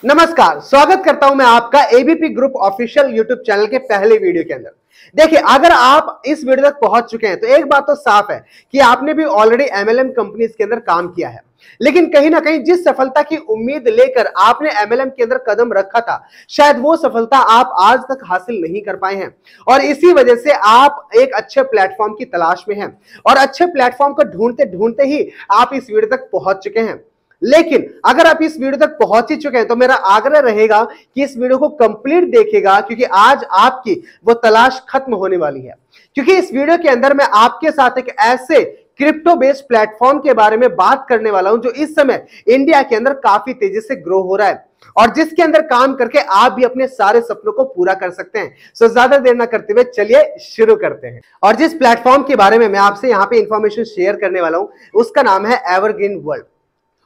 नमस्कार, स्वागत करता हूं मैं आपका ABP group official YouTube channel के पहले वीडियो के अंदर। देखिए, अगर आप इस वीडियो तक पहुंच चुके हैं तो एक बात तो साफ है कि आपने भी ऑलरेडी एमएलएम कंपनीज के अंदर काम किया है, लेकिन कहीं ना कहीं जिस सफलता की उम्मीद लेकर आपने एमएलएम के अंदर कदम रखा था, शायद वो सफलता आप आज तक हासिल नहीं कर पाए हैं और इसी वजह से आप एक अच्छे प्लेटफॉर्म की तलाश में हैं और अच्छे प्लेटफॉर्म को ढूंढते ढूंढते ही आप इस वीडियो तक पहुंच चुके हैं। लेकिन अगर आप इस वीडियो तक पहुंच ही चुके हैं तो मेरा आग्रह रहेगा कि इस वीडियो को कंप्लीट देखिएगा, क्योंकि आज आपकी वो तलाश खत्म होने वाली है। क्योंकि इस वीडियो के अंदर मैं आपके साथ एक ऐसे क्रिप्टो बेस्ड प्लेटफॉर्म के बारे में बात करने वाला हूं जो इस समय इंडिया के अंदर काफी तेजी से ग्रो हो रहा है और जिसके अंदर काम करके आप भी अपने सारे सपनों को पूरा कर सकते हैं। सो ज्यादा देर ना करते हुए चलिए शुरू करते हैं। और जिस प्लेटफॉर्म के बारे में मैं आपसे यहाँ पे इंफॉर्मेशन शेयर करने वाला हूं उसका नाम है एवरग्रीन वर्ल्ड।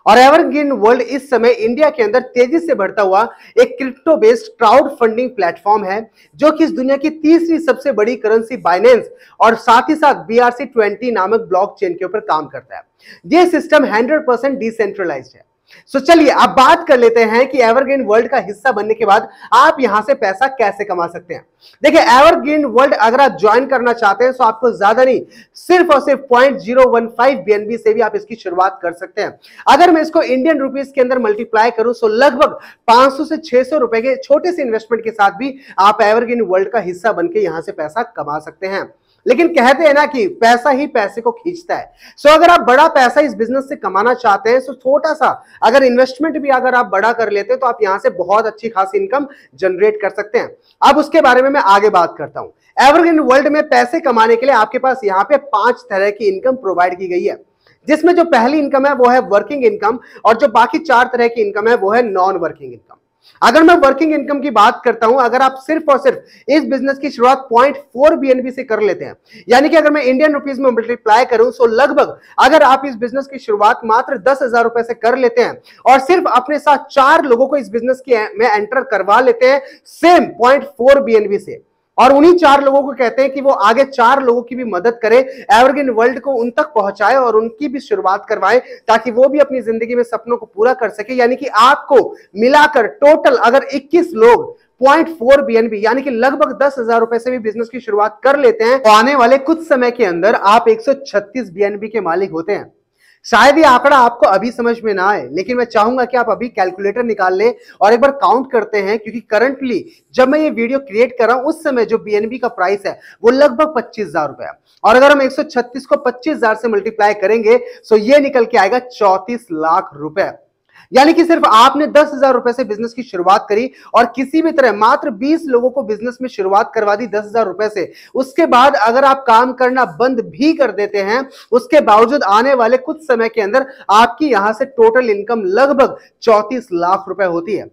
और एवरग्रीन वर्ल्ड इस समय इंडिया के अंदर तेजी से बढ़ता हुआ एक crypto based crowd funding platform है जो कि इस दुनिया की तीसरी सबसे बड़ी करेंसी बाइनेंस और साथ ही साथ BRC-20 नामक ब्लॉकचेन के ऊपर काम करता है। यह सिस्टम 100% डिसेंट्रलाइज्ड है। सो चलिए अब बात कर लेते हैं कि एवरग्रीन वर्ल्ड का हिस्सा बनने के बाद आप यहां से पैसा कैसे कमा सकते हैं। देखिए, एवरग्रीन वर्ल्ड अगर आप ज्वाइन करना चाहते हैं तो आपको ज्यादा नहीं, सिर्फ और सिर्फ 0.015 BNB से भी आप इसकी शुरुआत कर सकते हैं। अगर मैं इसको इंडियन रुपीस के अंदर मल्टीप्लाई करूं तो लगभग 500 से 600 रुपए के छोटे से इन्वेस्टमेंट के साथ भी आप एवरग्रीन वर्ल्ड का हिस्सा बनकर यहां से पैसा कमा सकते हैं। लेकिन कहते हैं ना कि पैसा ही पैसे को खींचता है। सो अगर आप बड़ा पैसा इस बिजनेस से कमाना चाहते हैं तो छोटा सा अगर इन्वेस्टमेंट भी अगर आप बड़ा कर लेते हैं तो आप यहां से बहुत अच्छी खासी इनकम जनरेट कर सकते हैं। अब उसके बारे में मैं आगे बात करता हूं। एवरग्रीन वर्ल्ड में पैसे कमाने के लिए आपके पास यहाँ पे 5 तरह की इनकम प्रोवाइड की गई है, जिसमें जो पहली इनकम है वो है वर्किंग इनकम और जो बाकी 4 तरह की इनकम है वो है नॉन वर्किंग इनकम। अगर मैं वर्किंग इनकम की बात करता हूं, अगर आप सिर्फ और सिर्फ इस बिजनेस की शुरुआत 0.4 BNB से कर लेते हैं, यानी कि अगर मैं इंडियन रुपीस में मल्टीप्लाई करूं तो लगभग अगर आप इस बिजनेस की शुरुआत मात्र 10,000 रुपए से कर लेते हैं और सिर्फ अपने साथ 4 लोगों को इस बिजनेस में एंटर करवा लेते हैं सेम 0.4 BNB से, और उन्हीं 4 लोगों को कहते हैं कि वो आगे 4 लोगों की भी मदद करें, एवरग्रीन वर्ल्ड को उन तक पहुंचाए और उनकी भी शुरुआत करवाए ताकि वो भी अपनी जिंदगी में सपनों को पूरा कर सके। यानी कि आपको मिलाकर टोटल अगर 21 लोग 0.4 BNB यानी कि लगभग 10,000 रुपए से भी बिजनेस की शुरुआत कर लेते हैं तो आने वाले कुछ समय के अंदर आप 136 BNB के मालिक होते हैं। शायद ये आंकड़ा आपको अभी समझ में ना आए, लेकिन मैं चाहूंगा कि आप अभी कैलकुलेटर निकाल लें और एक बार काउंट करते हैं, क्योंकि करंटली जब मैं ये वीडियो क्रिएट कर रहा हूं उस समय जो BNB का प्राइस है वो लगभग 25,000 रुपए है और अगर हम 136 को 25,000 से मल्टीप्लाई करेंगे तो ये निकल के आएगा 34 लाख रुपए। यानी कि सिर्फ आपने 10,000 रुपए से बिजनेस की शुरुआत करी और किसी भी तरह मात्र 20 लोगों को बिजनेस में शुरुआत करवा दी 10,000 रुपए से। उसके बाद अगर आप काम करना बंद भी कर देते हैं, उसके बावजूद आने वाले कुछ समय के अंदर आपकी यहां से टोटल इनकम लगभग 34 लाख रुपए होती है।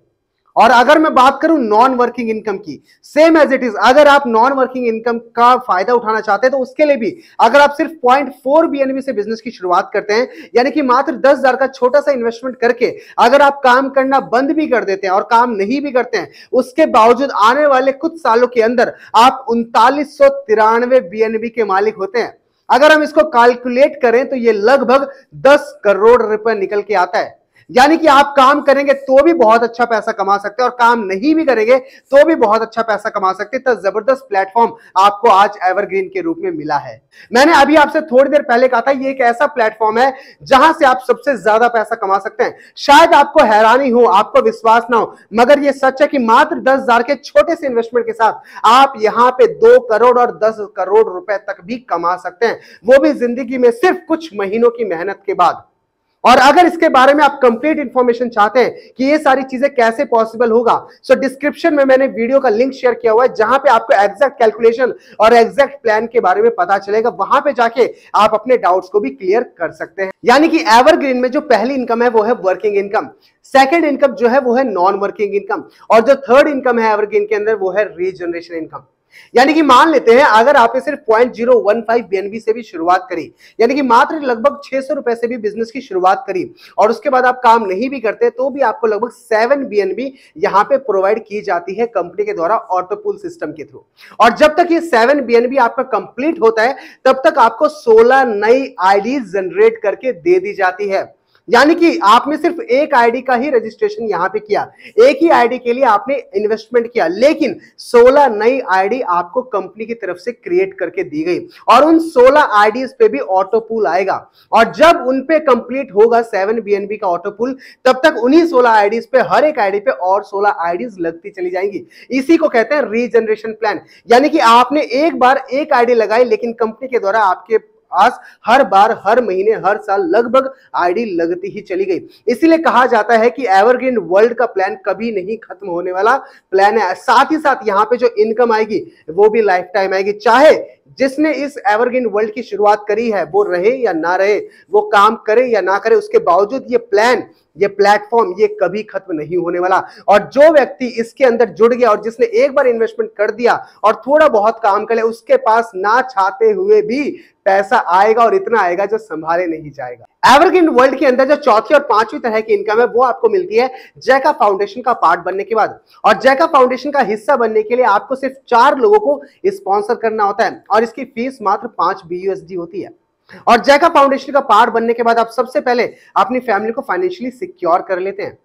और अगर मैं बात करूं नॉन वर्किंग इनकम की, सेम एज इट इज, अगर आप नॉन वर्किंग इनकम का फायदा उठाना चाहते हैं तो उसके लिए भी अगर आप सिर्फ 0.4 BNB से बिजनेस की शुरुआत करते हैं, यानी कि मात्र 10,000 का छोटा सा इन्वेस्टमेंट करके अगर आप काम करना बंद भी कर देते हैं और काम नहीं भी करते हैं, उसके बावजूद आने वाले कुछ सालों के अंदर आप 3993 BNB के मालिक होते हैं। अगर हम इसको कैलकुलेट करें तो ये लगभग 10 करोड़ रुपए निकल के आता है। यानी कि आप काम करेंगे तो भी बहुत अच्छा पैसा कमा सकते हैं और काम नहीं भी करेंगे तो भी बहुत अच्छा पैसा कमा सकते हैं। तो जबरदस्त प्लेटफॉर्म आपको आज एवरग्रीन के रूप में मिला है। मैंने अभी आपसे थोड़ी देर पहले कहा था ये एक ऐसा प्लेटफॉर्म है जहां से आप सबसे ज्यादा पैसा कमा सकते हैं। शायद आपको हैरानी हो, आपको विश्वास ना हो, मगर ये सच है कि मात्र 10,000 के छोटे से इन्वेस्टमेंट के साथ आप यहां पे 2 करोड़ और 10 करोड़ रुपए तक भी कमा सकते हैं, वो भी जिंदगी में सिर्फ कुछ महीनों की मेहनत के बाद। और अगर इसके बारे में आप कंप्लीट इंफॉर्मेशन चाहते हैं कि ये सारी चीजें कैसे पॉसिबल होगा, सो डिस्क्रिप्शन में मैंने वीडियो का लिंक शेयर किया हुआ है जहां पे आपको एग्जैक्ट कैलकुलेशन और एग्जैक्ट प्लान के बारे में पता चलेगा। वहां पे जाके आप अपने डाउट्स को भी क्लियर कर सकते हैं। यानी कि एवरग्रीन में जो पहली इनकम है वो है वर्किंग इनकम, सेकेंड इनकम जो है वो है नॉन वर्किंग इनकम और जो थर्ड इनकम है एवरग्रीन के अंदर वो है रीजनरेशन इनकम। यानी कि मान लेते हैं अगर आपने सिर्फ 0.015 BNB से भी शुरुआत करी, यानी कि मात्र लगभग 600 रुपए से भी बिजनेस की शुरुआत करी और उसके बाद आप काम नहीं भी करते तो भी आपको लगभग 7 BNB यहां पे प्रोवाइड की जाती है कंपनी के द्वारा ऑटोपूल सिस्टम के थ्रू। और जब तक ये 7 BNB आपका कंप्लीट होता है तब तक आपको 16 नई आईडी जनरेट करके दे दी जाती है। यानी कि आपने सिर्फ एक आईडी का ही रजिस्ट्रेशन यहां पे किया, एक ही आईडी के लिए आपने इन्वेस्टमेंट किया, लेकिन 16 नई आईडी आपको कंपनी की तरफ से क्रिएट करके दी गई और उन 16 आईडीज पे भी ऑटो पूल आएगा। और जब उन पे कंप्लीट होगा 7 BNB का ऑटो पूल, तब तक उन्हीं 16 आईडीज पे, हर एक आईडी पे और 16 आईडीज लगती चली जाएंगी। इसी को कहते हैं रीजनरेशन प्लान। यानी कि आपने एक बार एक आईडी लगाई, लेकिन कंपनी के द्वारा आपके आज हर बार, हर महीने, हर साल लगभग आईडी लगती ही चली गई। इसीलिए कहा जाता है कि एवरग्रीन वर्ल्ड का प्लान कभी नहीं खत्म होने वाला प्लान है। साथ ही साथ यहाँ पे जो इनकम आएगी वो भी लाइफ टाइम आएगी, चाहे जिसने इस एवरग्रीन वर्ल्ड की शुरुआत करी है वो रहे या ना रहे, वो काम करे या ना करे, उसके बावजूद ये प्लान, ये प्लेटफॉर्म, ये कभी खत्म नहीं होने वाला। और जो व्यक्ति इसके अंदर जुड़ गया और जिसने एक बार इन्वेस्टमेंट कर दिया और थोड़ा बहुत काम कर ले, उसके पास ना चाहते हुए भी पैसा आएगा और इतना आएगा जो संभाले नहीं जाएगा। एवरग्रीन वर्ल्ड के अंदर जो चौथी और पांचवी तरह की इनकम है वो आपको मिलती है जैका फाउंडेशन का पार्ट बनने के बाद। और जैका फाउंडेशन का हिस्सा बनने के लिए आपको सिर्फ 4 लोगों को स्पॉन्सर करना होता है और इसकी फीस मात्र 5 BUSD होती है। और जैका फाउंडेशन का पार्ट बनने के बाद आप सबसे पहले अपनी फैमिली को फाइनेंशियली सिक्योर कर लेते हैं।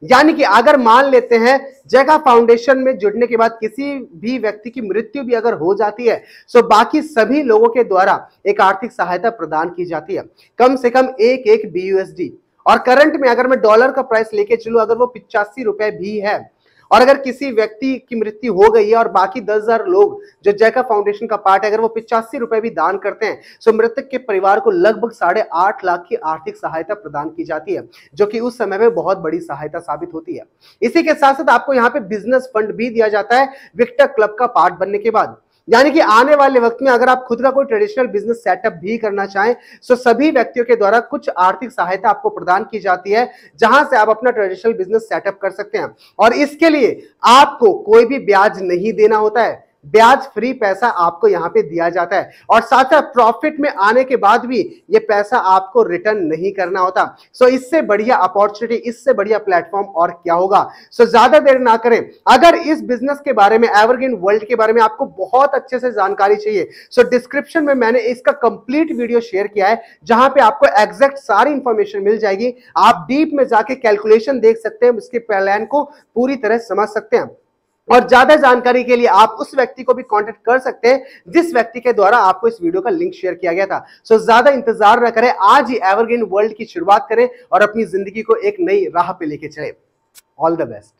यानी कि अगर मान लेते हैं जैका फाउंडेशन में जुड़ने के बाद किसी भी व्यक्ति की मृत्यु भी अगर हो जाती है, तो बाकी सभी लोगों के द्वारा एक आर्थिक सहायता प्रदान की जाती है, कम से कम एक BUSD। और करंट में अगर मैं डॉलर का प्राइस लेके चलूं, अगर वो 85 रुपए भी है, और अगर किसी व्यक्ति की मृत्यु हो गई है और बाकी 10,000 लोग जो जैका फाउंडेशन का पार्ट है, अगर वो 85 रुपए भी दान करते हैं, तो मृतक के परिवार को लगभग 8.5 लाख की आर्थिक सहायता प्रदान की जाती है, जो कि उस समय में बहुत बड़ी सहायता साबित होती है। इसी के साथ साथ आपको यहाँ पे बिजनेस फंड भी दिया जाता है विक्टर क्लब का पार्ट बनने के बाद। यानी कि आने वाले वक्त में अगर आप खुद का कोई ट्रेडिशनल बिजनेस सेटअप भी करना चाहें, तो सभी व्यक्तियों के द्वारा कुछ आर्थिक सहायता आपको प्रदान की जाती है, जहां से आप अपना ट्रेडिशनल बिजनेस सेटअप कर सकते हैं। और इसके लिए आपको कोई भी ब्याज नहीं देना होता है, ब्याज फ्री पैसा आपको यहां पे दिया जाता है। और साथ साथ प्रॉफिट में आने के बाद भी ये पैसा आपको रिटर्न नहीं करना होता। सो इससे बढ़िया अपॉर्चुनिटी, इससे बढ़िया प्लेटफॉर्म और क्या होगा। सो ज्यादा देर ना करें, अगर इस बिजनेस के बारे में, एवरग्रीन वर्ल्ड के बारे में आपको बहुत अच्छे से जानकारी चाहिए, सो डिस्क्रिप्शन में मैंने इसका कंप्लीट वीडियो शेयर किया है, जहां पे आपको एग्जैक्ट सारी इंफॉर्मेशन मिल जाएगी। आप डीप में जाके कैलकुलेशन देख सकते हैं, उसके प्लान को पूरी तरह समझ सकते हैं। और ज्यादा जानकारी के लिए आप उस व्यक्ति को भी कांटेक्ट कर सकते हैं जिस व्यक्ति के द्वारा आपको इस वीडियो का लिंक शेयर किया गया था। सो ज्यादा इंतजार न करें, आज ही एवरग्रीन वर्ल्ड की शुरुआत करें और अपनी जिंदगी को एक नई राह पे लेके चले। All the best.